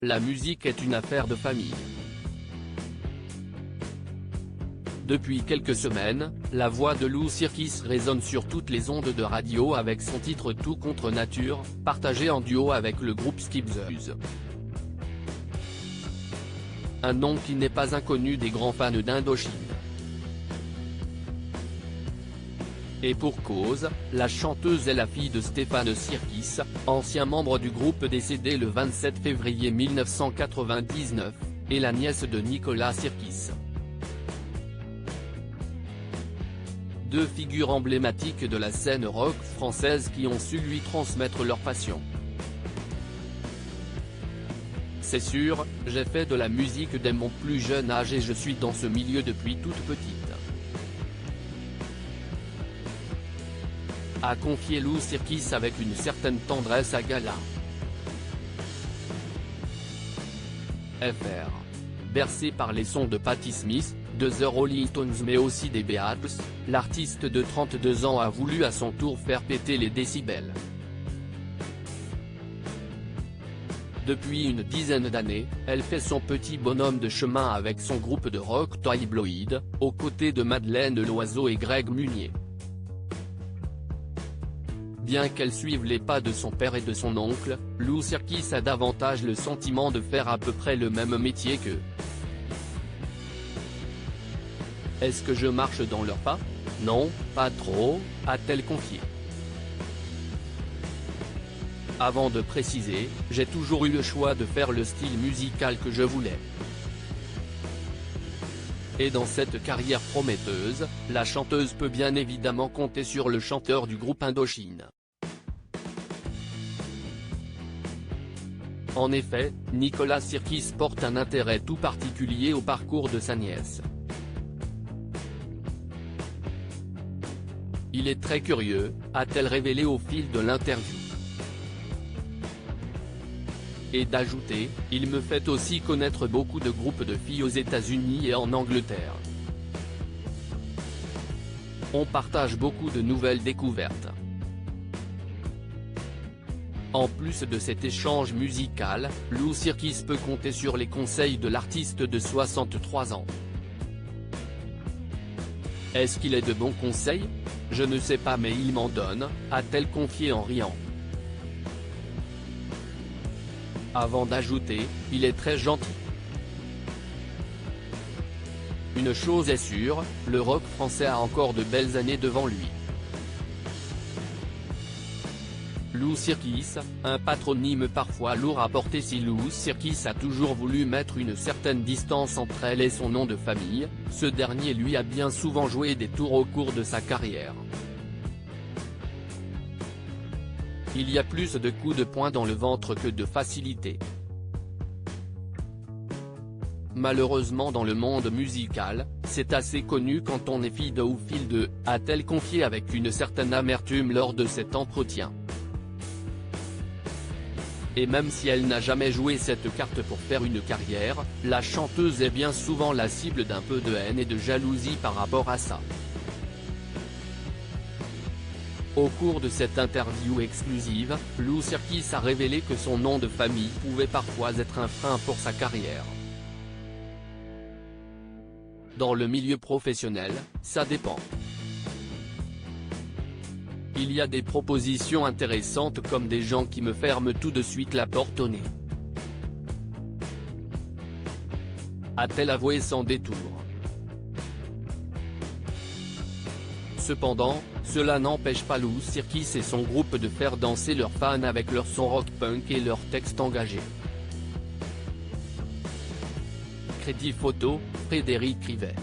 la musique est une affaire de famille. Depuis quelques semaines, la voix de Lou Sirkis résonne sur toutes les ondes de radio avec son titre Tout contre nature, partagé en duo avec le groupe Skip the Buzz. Un nom qui n'est pas inconnu des grands fans d'Indochine. Et pour cause, la chanteuse est la fille de Stéphane Sirkis, ancien membre du groupe décédé le 27 février 1999, et la nièce de Nicolas Sirkis. Deux figures emblématiques de la scène rock française qui ont su lui transmettre leur passion. C'est sûr, j'ai fait de la musique dès mon plus jeune âge et je suis dans ce milieu depuis toute petite. A confié Lou Sirkis avec une certaine tendresse à Gala. Fr. Bercé par les sons de Patti Smith, de The Rolling Stones mais aussi des Beatles, l'artiste de 32 ans a voulu à son tour faire péter les décibels. Depuis une dizaine d'années, elle fait son petit bonhomme de chemin avec son groupe de rock Tabloïd, aux côtés de Madeleine Loiseau et Greg Munier. Bien qu'elle suive les pas de son père et de son oncle, Lou Sirkis a davantage le sentiment de faire à peu près le même métier qu'eux. Est-ce que je marche dans leurs pas? Non, pas trop, a-t-elle confié. Avant de préciser, j'ai toujours eu le choix de faire le style musical que je voulais. Et dans cette carrière prometteuse, la chanteuse peut bien évidemment compter sur le chanteur du groupe Indochine. En effet, Nicolas Sirkis porte un intérêt tout particulier au parcours de sa nièce. Il est très curieux, a-t-elle révélé au fil de l'interview. Et d'ajouter, il me fait aussi connaître beaucoup de groupes de filles aux États-Unis et en Angleterre. On partage beaucoup de nouvelles découvertes. En plus de cet échange musical, Lou Sirkis peut compter sur les conseils de l'artiste de 63 ans. Est-ce qu'il est de bons conseils? Je ne sais pas mais il m'en donne, a-t-elle confié en riant. Avant d'ajouter, il est très gentil. Une chose est sûre, le rock français a encore de belles années devant lui. Lou Sirkis, un patronyme parfois lourd à porter si Lou Sirkis a toujours voulu mettre une certaine distance entre elle et son nom de famille, ce dernier lui a bien souvent joué des tours au cours de sa carrière. Il y a plus de coups de poing dans le ventre que de facilité. Malheureusement dans le monde musical, c'est assez connu quand on est fille de ou fille de, a-t-elle confié avec une certaine amertume lors de cet entretien. Et même si elle n'a jamais joué cette carte pour faire une carrière, la chanteuse est bien souvent la cible d'un peu de haine et de jalousie par rapport à ça. Au cours de cette interview exclusive, Lou Sirkis a révélé que son nom de famille pouvait parfois être un frein pour sa carrière. Dans le milieu professionnel, ça dépend. Il y a des propositions intéressantes comme des gens qui me ferment tout de suite la porte au nez. A-t-elle avoué sans détour. Cependant, cela n'empêche pas Lou Sirkis et son groupe de faire danser leurs fans avec leur son rock punk et leurs textes engagés. Crédit photo, Frédéric Rivet.